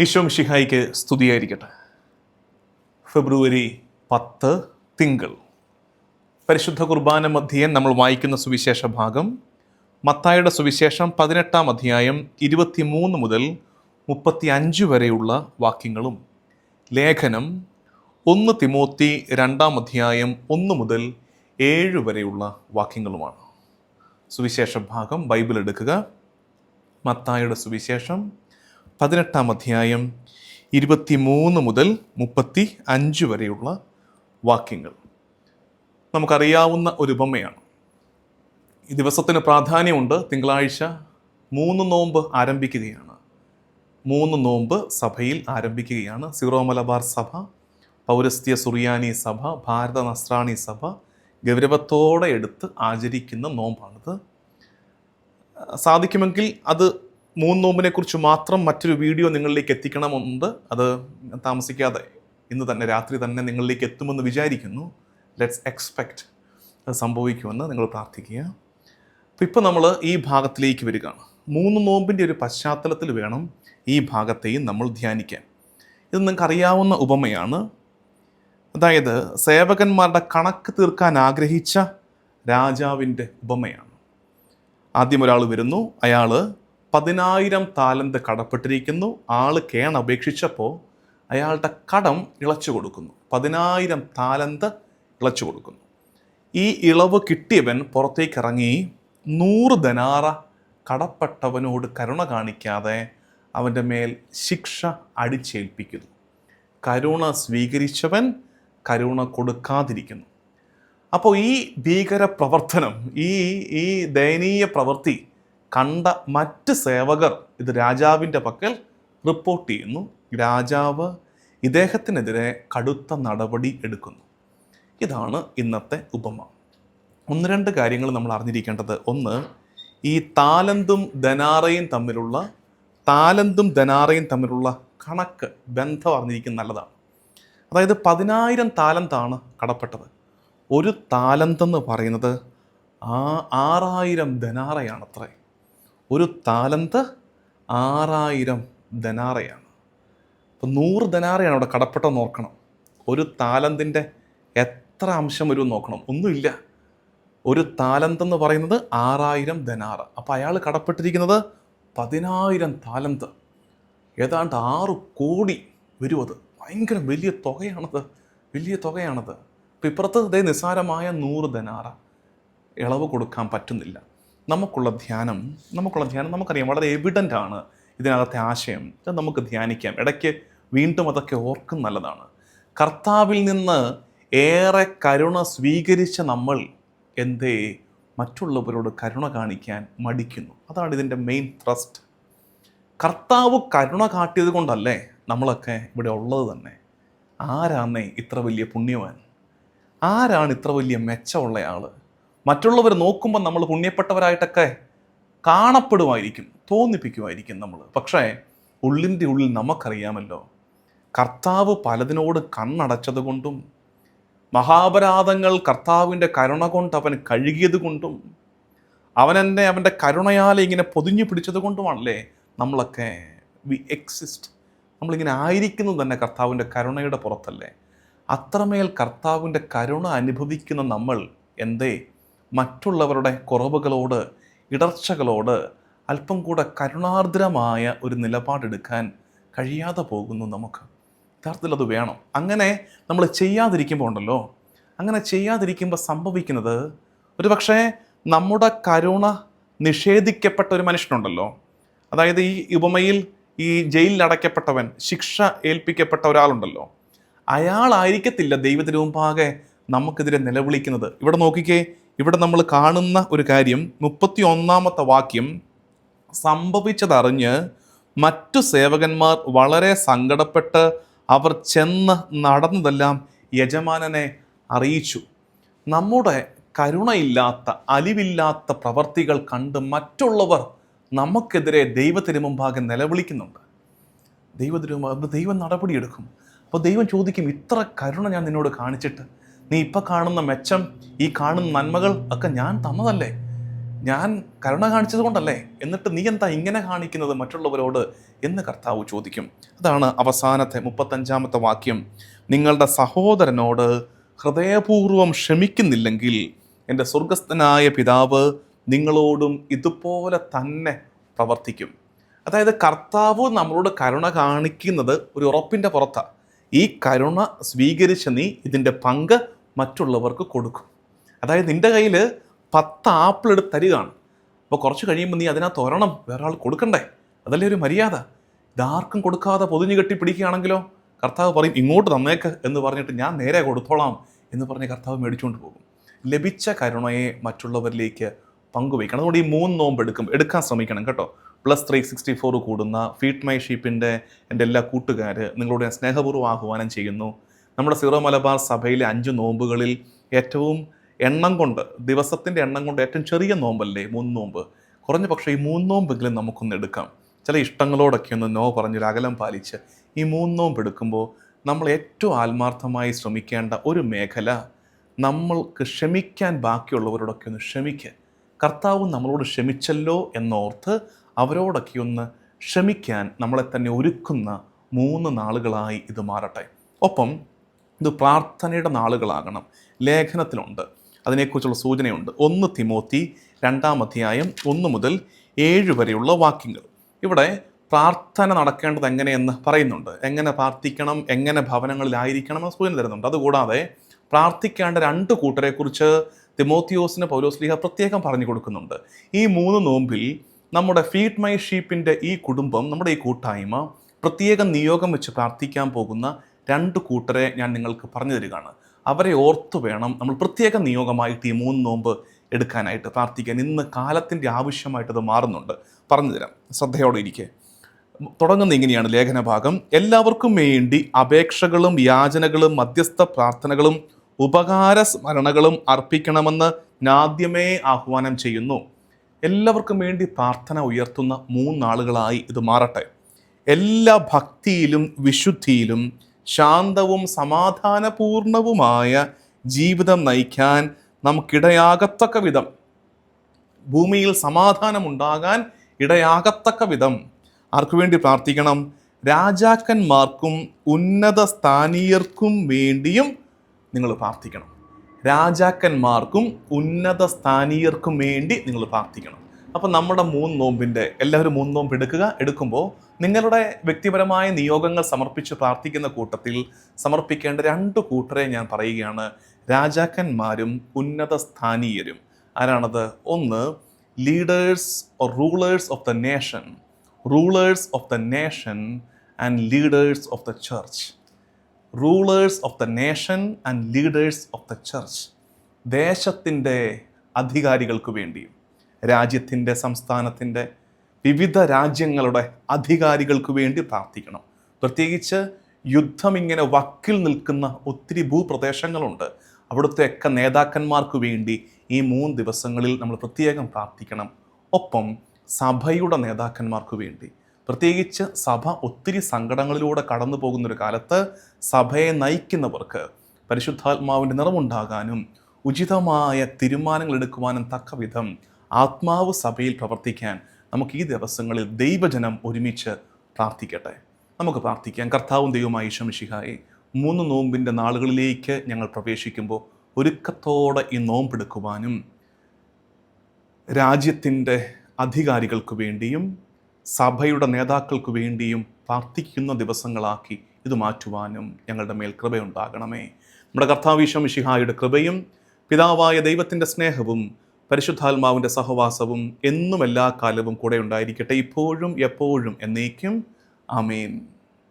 ഈശോ മിശിഹായിക്ക് സ്തുതിയായിരിക്കട്ടെ. ഫെബ്രുവരി 10 തിങ്കൾ. പരിശുദ്ധ കുർബാന മധ്യേ നമ്മൾ വായിക്കുന്ന സുവിശേഷ ഭാഗം മത്തായിയുടെ സുവിശേഷം 18 അധ്യായം 23 മുതൽ 35 വരെയുള്ള വാക്യങ്ങളും ലേഖനം 1 തിമോത്തി 2 അധ്യായം 1 മുതൽ 7 വരെയുള്ള വാക്യങ്ങളുമാണ്. സുവിശേഷ ഭാഗം ബൈബിൾ എടുക്കുക. മത്തായിയുടെ സുവിശേഷം 18 അധ്യായം 23 മുതൽ 35 വരെയുള്ള വാക്യങ്ങൾ. നമുക്കറിയാവുന്ന ഒരു ഉപമയാണ്. ഈ ദിവസത്തിന് പ്രാധാന്യമുണ്ട്. തിങ്കളാഴ്ച 3 നോമ്പ് ആരംഭിക്കുകയാണ്. 3 നോമ്പ് സഭയിൽ ആരംഭിക്കുകയാണ്. സീറോ മലബാർ സഭ, പൗരസ്ത്യ സുറിയാനി സഭ, ഭാരത നസ്രാണി സഭ ഗൗരവത്തോടെ എടുത്ത് ആചരിക്കുന്ന നോമ്പാണിത്. സാധിക്കുമെങ്കിൽ അത് 3 നോമ്പിനെ കുറിച്ച് മാത്രം മറ്റൊരു വീഡിയോ നിങ്ങളിലേക്ക് എത്തിക്കണമെന്നുണ്ട്. അത് താമസിക്കാതെ ഇന്ന് തന്നെ രാത്രി തന്നെ നിങ്ങളിലേക്ക് എത്തുമെന്ന് വിചാരിക്കുന്നു. ലെറ്റ്സ് എക്സ്പെക്റ്റ് അത് സംഭവിക്കുമെന്ന് നിങ്ങൾ പ്രാർത്ഥിക്കുക. അപ്പോൾ ഇപ്പോൾ നമ്മൾ ഈ ഭാഗത്തിലേക്ക് വരികയാണ്. 3 നോമ്പിൻ്റെ ഒരു പശ്ചാത്തലത്തിൽ വേണം ഈ ഭാഗത്തെയും നമ്മൾ ധ്യാനിക്കാൻ. ഇത് നിങ്ങൾക്ക് അറിയാവുന്ന ഉപമയാണ്. അതായത് സേവകന്മാരുടെ കണക്ക് തീർക്കാൻ ആഗ്രഹിച്ച രാജാവിൻ്റെ ഉപമയാണ്. ആദ്യം ഒരാൾ വരുന്നു. അയാൾ 10,000 താലന്ത് കടപ്പെട്ടിരിക്കുന്നു. ആൾ കേണപേക്ഷിച്ചപ്പോൾ അയാളുടെ കടം ഇളച്ചു കൊടുക്കുന്നു. 10,000 താലന്ത് ഇളച്ചു കൊടുക്കുന്നു. ഈ ഇളവ് കിട്ടിയവൻ പുറത്തേക്ക് ഇറങ്ങി 100 ദനാറ കടപ്പെട്ടവനോട് കരുണ കാണിക്കാതെ അവൻ്റെ മേൽ ശിക്ഷ അടിച്ചേൽപ്പിക്കുന്നു. കരുണ സ്വീകരിച്ചവൻ കരുണ കൊടുക്കാതിരിക്കുന്നു. അപ്പോൾ ഈ ഭീകര പ്രവർത്തനം, ഈ ദയനീയ പ്രവൃത്തി കണ്ട മറ്റ് സേവകർ ഇത് രാജാവിൻ്റെ പക്കൽ റിപ്പോർട്ട് ചെയ്യുന്നു. രാജാവ് ഇദ്ദേഹത്തിനെതിരെ കടുത്ത നടപടി എടുക്കുന്നു. ഇതാണ് ഇന്നത്തെ ഉപമ. 1-2 കാര്യങ്ങൾ നമ്മൾ അറിഞ്ഞിരിക്കേണ്ടത്. ഒന്ന്, ഈ താലന്തും ധനാറയും തമ്മിലുള്ള കണക്ക് ബന്ധം അറിഞ്ഞിരിക്കുന്നത് നല്ലതാണ്. അതായത് 10,000 താലന്താണ് കടപ്പെട്ടത്. ഒരു താലന്തെന്ന് പറയുന്നത് 6,000 ധനാറയാണത്രേ. ഒരു താലന്ത് 6,000 ധനാറയാണ്. അപ്പോൾ 100 ധനാറയാണ് അവിടെ കടപ്പെട്ടെന്ന് നോക്കണം. ഒരു താലന്തിൻ്റെ എത്ര അംശം വരുമെന്ന് നോക്കണം. ഒന്നുമില്ല. ഒരു താലന്തെന്ന് പറയുന്നത് 6,000 ധനാറ. അപ്പോൾ അയാൾ കടപ്പെട്ടിരിക്കുന്നത് 10,000 താലന്ത്, ഏതാണ്ട് 6 കോടി വരും. അത് ഭയങ്കര വലിയ തുകയാണത്. അപ്പോൾ ഇപ്പുറത്ത് ഇതേ നിസ്സാരമായ 100 ധനാറ ഇളവ് കൊടുക്കാൻ പറ്റുന്നില്ല. നമുക്കുള്ള ധ്യാനം നമുക്കറിയാം, വളരെ എവിഡൻ്റ് ആണ് ഇതിനകത്തെ ആശയം. ഇത് നമുക്ക് ധ്യാനിക്കാം. ഇടയ്ക്ക് വീണ്ടും അതൊക്കെ ഓർക്കും നല്ലതാണ്. കർത്താവിൽ നിന്ന് ഏറെ കരുണ സ്വീകരിച്ച നമ്മൾ എന്തേ മറ്റുള്ളവരോട് കരുണ കാണിക്കാൻ മടിക്കുന്നു? അതാണ് ഇതിൻ്റെ മെയിൻ ത്രസ്റ്റ്. കർത്താവ് കരുണ കാട്ടിയത് കൊണ്ടല്ലേ നമ്മളൊക്കെ ഇവിടെ ഉള്ളത് തന്നെ. ആരാന്നേ ഇത്ര വലിയ പുണ്യവാൻ? ആരാണ് ഇത്ര വലിയ മെച്ചമുള്ള ആൾ? മറ്റുള്ളവർ നോക്കുമ്പോൾ നമ്മൾ പുണ്യപ്പെട്ടവരായിട്ടൊക്കെ കാണപ്പെടുമായിരിക്കും, തോന്നിപ്പിക്കുമായിരിക്കും നമ്മൾ. പക്ഷേ ഉള്ളിൻ്റെ ഉള്ളിൽ നമുക്കറിയാമല്ലോ, കർത്താവ് പലതിനോട് കണ്ണടച്ചത് കൊണ്ടും മഹാപരാധങ്ങൾ കർത്താവിൻ്റെ കരുണ കൊണ്ട് അവൻ കഴുകിയത് കൊണ്ടും അവൻ്റെ കരുണയാലെ ഇങ്ങനെ പൊതിഞ്ഞു പിടിച്ചത് കൊണ്ടുമാണല്ലേ നമ്മളൊക്കെ എക്സിസ്റ്റ്. നമ്മളിങ്ങനെ ആയിരിക്കുന്നത് തന്നെ കർത്താവിൻ്റെ കരുണയുടെ പുറത്തല്ലേ. അത്രമേൽ കർത്താവിൻ്റെ കരുണ അനുഭവിക്കുന്ന നമ്മൾ എന്തേ മറ്റുള്ളവരുടെ കുറവുകളോട്, ഇടർച്ചകളോട് അല്പം കൂടെ കരുണാർദ്രമായ ഒരു നിലപാടെടുക്കാൻ കഴിയാതെ പോകുന്നു നമുക്ക്? യഥാർത്ഥത്തിൽ അത് വേണം. അങ്ങനെ നമ്മൾ ചെയ്യാതിരിക്കുമ്പോൾ സംഭവിക്കുന്നത്, ഒരു പക്ഷേ നമ്മുടെ കരുണ നിഷേധിക്കപ്പെട്ട ഒരു മനുഷ്യനുണ്ടല്ലോ. അതായത് ഈ ഉപമയിൽ ഈ ജയിലിൽ അടയ്ക്കപ്പെട്ടവൻ, ശിക്ഷ ഏൽപ്പിക്കപ്പെട്ട ഒരാളുണ്ടല്ലോ, അയാളായിരിക്കത്തില്ല ദൈവത്തിന് മുമ്പാകെ നമുക്കെതിരെ നിലവിളിക്കുന്നത്. ഇവിടെ നോക്കിക്കേ, ഇവിടെ നമ്മൾ കാണുന്ന ഒരു കാര്യം 31-ാമത്തെ വാക്യം. സംഭവിച്ചതറിഞ്ഞ് മറ്റു സേവകന്മാർ വളരെ സങ്കടപ്പെട്ട് അവർ ചെന്ന് നടന്നതെല്ലാം യജമാനനെ അറിയിച്ചു. നമ്മുടെ കരുണയില്ലാത്ത, അലിവില്ലാത്ത പ്രവർത്തികൾ കണ്ട് മറ്റുള്ളവർ നമുക്കെതിരെ ദൈവത്തിന് മുമ്പാകെ നിലവിളിക്കുന്നുണ്ട്. ദൈവം നടപടിയെടുക്കും. അപ്പോൾ ദൈവം ചോദിക്കും, ഇത്ര കരുണ ഞാൻ നിന്നോട് കാണിച്ചിട്ട് നീ ഇപ്പം കാണുന്ന മെച്ചം, ഈ കാണുന്ന നന്മകൾ ഒക്കെ ഞാൻ തന്നതല്ലേ? ഞാൻ കരുണ കാണിച്ചത് കൊണ്ടല്ലേ, എന്നിട്ട് നീ എന്താ ഇങ്ങനെ കാണിക്കുന്നത് മറ്റുള്ളവരോട് എന്ന് കർത്താവ് ചോദിക്കും. അതാണ് അവസാനത്തെ 35-ാമത്തെ വാക്യം. നിങ്ങളുടെ സഹോദരനോട് ഹൃദയപൂർവ്വം ക്ഷമിക്കുന്നില്ലെങ്കിൽ എൻ്റെ സ്വർഗസ്ഥനായ പിതാവ് നിങ്ങളോടും ഇതുപോലെ തന്നെ പ്രവർത്തിക്കും. അതായത് കർത്താവ് നമ്മളോട് കരുണ കാണിക്കുന്നത് ഒരു ഉറപ്പിൻ്റെ പുറത്താണ്. ഈ കരുണ സ്വീകരിച്ച് നീ ഇതിൻ്റെ പങ്ക് മറ്റുള്ളവർക്ക് കൊടുക്കും. അതായത് നിൻ്റെ കയ്യിൽ 10 ആപ്പിൾ എടുത്ത് തരികയാണ്. അപ്പോൾ കുറച്ച് കഴിയുമ്പോൾ നീ അതിനകത്ത് ഒരെണ്ണം വേറെ ആൾ കൊടുക്കണ്ടേ? അതല്ലേ ഒരു മര്യാദ. ഇതാർക്കും കൊടുക്കാതെ പൊതിഞ്ഞു കെട്ടി പിടിക്കുകയാണെങ്കിലോ കർത്താവ് പറയും ഇങ്ങോട്ട് തന്നേക്ക് എന്ന് പറഞ്ഞിട്ട് ഞാൻ നേരെ കൊടുത്തോളാം എന്ന് പറഞ്ഞ് കർത്താവ് മേടിച്ചുകൊണ്ട് പോകും. ലഭിച്ച കരുണയെ മറ്റുള്ളവരിലേക്ക് പങ്കുവയ്ക്കണം. അതുകൊണ്ട് ഈ 3 നോമ്പ് എടുക്കാൻ ശ്രമിക്കണം കേട്ടോ. +364 കൂടുന്ന ഫീഡ് മൈ ഷീപ്പിൻ്റെ എൻ്റെ എല്ലാ കൂട്ടുകാർ നിങ്ങളോട് ഞാൻ സ്നേഹപൂർവ്വം ആഹ്വാനം ചെയ്യുന്നു. നമ്മുടെ സീറോ മലബാർ സഭയിലെ 5 നോമ്പുകളിൽ ഏറ്റവും ദിവസത്തിൻ്റെ എണ്ണം കൊണ്ട് ഏറ്റവും ചെറിയ നോമ്പല്ലേ 3 നോമ്പ്. കുറഞ്ഞ പക്ഷേ ഈ 3 നോമ്പെങ്കിലും നമുക്കൊന്ന് എടുക്കാം. ചില ഇഷ്ടങ്ങളോടൊക്കെ ഒന്ന് നോ പറഞ്ഞൊരു അകലം പാലിച്ച് ഈ 3 നോമ്പ് എടുക്കുമ്പോൾ നമ്മൾ ഏറ്റവും ആത്മാർത്ഥമായി ശ്രമിക്കേണ്ട ഒരു മേഖല, നമ്മൾക്ക് ക്ഷമിക്കാൻ ബാക്കിയുള്ളവരോടൊക്കെ ഒന്ന് ക്ഷമിക്കുക. കർത്താവ് നമ്മളോട് ക്ഷമിച്ചല്ലോ എന്നോർത്ത് അവരോടൊക്കെ ഒന്ന് ക്ഷമിക്കാൻ നമ്മളെ തന്നെ ഒരുക്കുന്ന 3 നാളുകളായി ഇത് മാറട്ടെ. ഒപ്പം ഇത് പ്രാർത്ഥനയുടെ നാളുകളാകണം. ലേഖനത്തിലുണ്ട്, അതിനെക്കുറിച്ചുള്ള സൂചനയുണ്ട്. 1 തിമോത്തി 2-ാം അധ്യായം 1 മുതൽ 7 വരെയുള്ള വാക്യങ്ങൾ. ഇവിടെ പ്രാർത്ഥന നടക്കേണ്ടത് എങ്ങനെയെന്ന് പറയുന്നുണ്ട്. എങ്ങനെ പ്രാർത്ഥിക്കണം, എങ്ങനെ ഭവനങ്ങളിലായിരിക്കണം എന്ന് സൂചന തരുന്നുണ്ട്. അതുകൂടാതെ പ്രാർത്ഥിക്കേണ്ട 2 കൂട്ടരെക്കുറിച്ച് തിമോത്തിയോസിന് പൗലോസ്ലീഹ പ്രത്യേകം പറഞ്ഞു കൊടുക്കുന്നുണ്ട്. ഈ 3 നോമ്പിൽ നമ്മുടെ ഫീഡ് മൈ ഷീപ്പിൻ്റെ ഈ കുടുംബം, നമ്മുടെ ഈ കൂട്ടായ്മ പ്രത്യേകം നിയോഗം വെച്ച് പ്രാർത്ഥിക്കാൻ പോകുന്ന 2 കൂട്ടരെ ഞാൻ നിങ്ങൾക്ക് പറഞ്ഞു തരികയാണ്. അവരെ ഓർത്തു വേണം നമ്മൾ പ്രത്യേക നിയോഗമായിട്ട് ഈ 3 നോമ്പ് എടുക്കാനായിട്ട് പ്രാർത്ഥിക്കാൻ. ഇന്ന് കാലത്തിൻ്റെ ആവശ്യമായിട്ടത് മാറുന്നുണ്ട്. പറഞ്ഞു തരാം, ശ്രദ്ധയോടെ ഇരിക്കെ. തുടങ്ങുന്ന ഇങ്ങനെയാണ് ലേഖന ഭാഗം. എല്ലാവർക്കും വേണ്ടി അപേക്ഷകളും യാചനകളും മധ്യസ്ഥ പ്രാർത്ഥനകളും ഉപകാര സ്മരണകളും അർപ്പിക്കണമെന്ന് ആദ്യമേ ആഹ്വാനം ചെയ്യുന്നു. എല്ലാവർക്കും വേണ്ടി പ്രാർത്ഥന ഉയർത്തുന്ന 3 നാളുകളായി ഇത് മാറട്ടെ. എല്ലാ ഭക്തിയിലും വിശുദ്ധിയിലും ശാന്തവും സമാധാനപൂർണവുമായ ജീവിതം നയിക്കാൻ നമുക്കിടയാകത്തക്ക വിധം, ഭൂമിയിൽ സമാധാനമുണ്ടാകാൻ ഇടയാകത്തക്ക വിധം ആർക്കു വേണ്ടി പ്രാർത്ഥിക്കണം? രാജാക്കന്മാർക്കും ഉന്നത സ്ഥാനീയർക്കും വേണ്ടിയും നിങ്ങൾ പ്രാർത്ഥിക്കണം. രാജാക്കന്മാർക്കും ഉന്നത സ്ഥാനീയർക്കും വേണ്ടി നിങ്ങൾ പ്രാർത്ഥിക്കണം. അപ്പം നമ്മുടെ 3 നോമ്പിൻ്റെ എല്ലാവരും 3 നോമ്പ് എടുക്കുമ്പോൾ നിങ്ങളുടെ വ്യക്തിപരമായ നിയോഗങ്ങൾ സമർപ്പിച്ച് പ്രാർത്ഥിക്കുന്ന കൂട്ടത്തിൽ സമർപ്പിക്കേണ്ട 2 കൂട്ടരെ ഞാൻ പറയുകയാണ്. രാജാക്കന്മാരും ഉന്നത സ്ഥാനീയരും. ആരാണത്? 1, leaders or rulers of the nation. Rulers of the nation and leaders of the church. Rulers of the nation and leaders of the church. ദേശത്തിൻ്റെ അധികാരികൾക്ക് വേണ്ടിയും രാജ്യത്തിൻ്റെ, സംസ്ഥാനത്തിൻ്റെ, വിവിധ രാജ്യങ്ങളുടെ അധികാരികൾക്ക് വേണ്ടി പ്രാർത്ഥിക്കണം. പ്രത്യേകിച്ച് യുദ്ധം ഇങ്ങനെ വക്കിൽ നിൽക്കുന്ന ഒത്തിരി ഭൂപ്രദേശങ്ങളുണ്ട്. അവിടുത്തെയൊക്കെ നേതാക്കന്മാർക്ക് വേണ്ടി ഈ 3 ദിവസങ്ങളിൽ നമ്മൾ പ്രത്യേകം പ്രാർത്ഥിക്കണം. ഒപ്പം സഭയുടെ നേതാക്കന്മാർക്ക് വേണ്ടി, പ്രത്യേകിച്ച് സഭ ഒത്തിരി സങ്കടങ്ങളിലൂടെ കടന്നു പോകുന്നൊരു കാലത്ത് സഭയെ നയിക്കുന്നവർക്ക് പരിശുദ്ധാത്മാവിൻ്റെ നിറവുണ്ടാകാനും ഉചിതമായ തീരുമാനങ്ങൾ എടുക്കുവാനും തക്ക വിധം ആത്മാവ് സഭയിൽ പ്രവർത്തിക്കാൻ നമുക്ക് ഈ ദിവസങ്ങളിൽ ദൈവജനം ഒരുമിച്ച് പ്രാർത്ഥിക്കട്ടെ. നമുക്ക് പ്രാർത്ഥിക്കാം. കർത്താവും ദൈവമായ ഈശോ മിശിഹായെ, 3 നോമ്പിൻ്റെ നാളുകളിലേക്ക് ഞങ്ങൾ പ്രവേശിക്കുമ്പോൾ ഒരുക്കത്തോടെ ഈ നോമ്പെടുക്കുവാനും രാജ്യത്തിൻ്റെ അധികാരികൾക്ക് വേണ്ടിയും സഭയുടെ നേതാക്കൾക്ക് വേണ്ടിയും പ്രാർത്ഥിക്കുന്ന ദിവസങ്ങളാക്കി ഇത് മാറ്റുവാനും ഞങ്ങളുടെ മേൽ കൃപയുണ്ടാകണമേ. നമ്മുടെ കർത്താവ് ഈശോ മിശിഹായുടെ കൃപയും പിതാവായ ദൈവത്തിൻ്റെ സ്നേഹവും പരിശുദ്ധാത്മാവിൻ്റെ സഹവാസവും എന്നും എല്ലാ കാലവും കൂടെ ഉണ്ടായിരിക്കട്ടെ, ഇപ്പോഴും എപ്പോഴും എന്നേക്കും. ആമേൻ.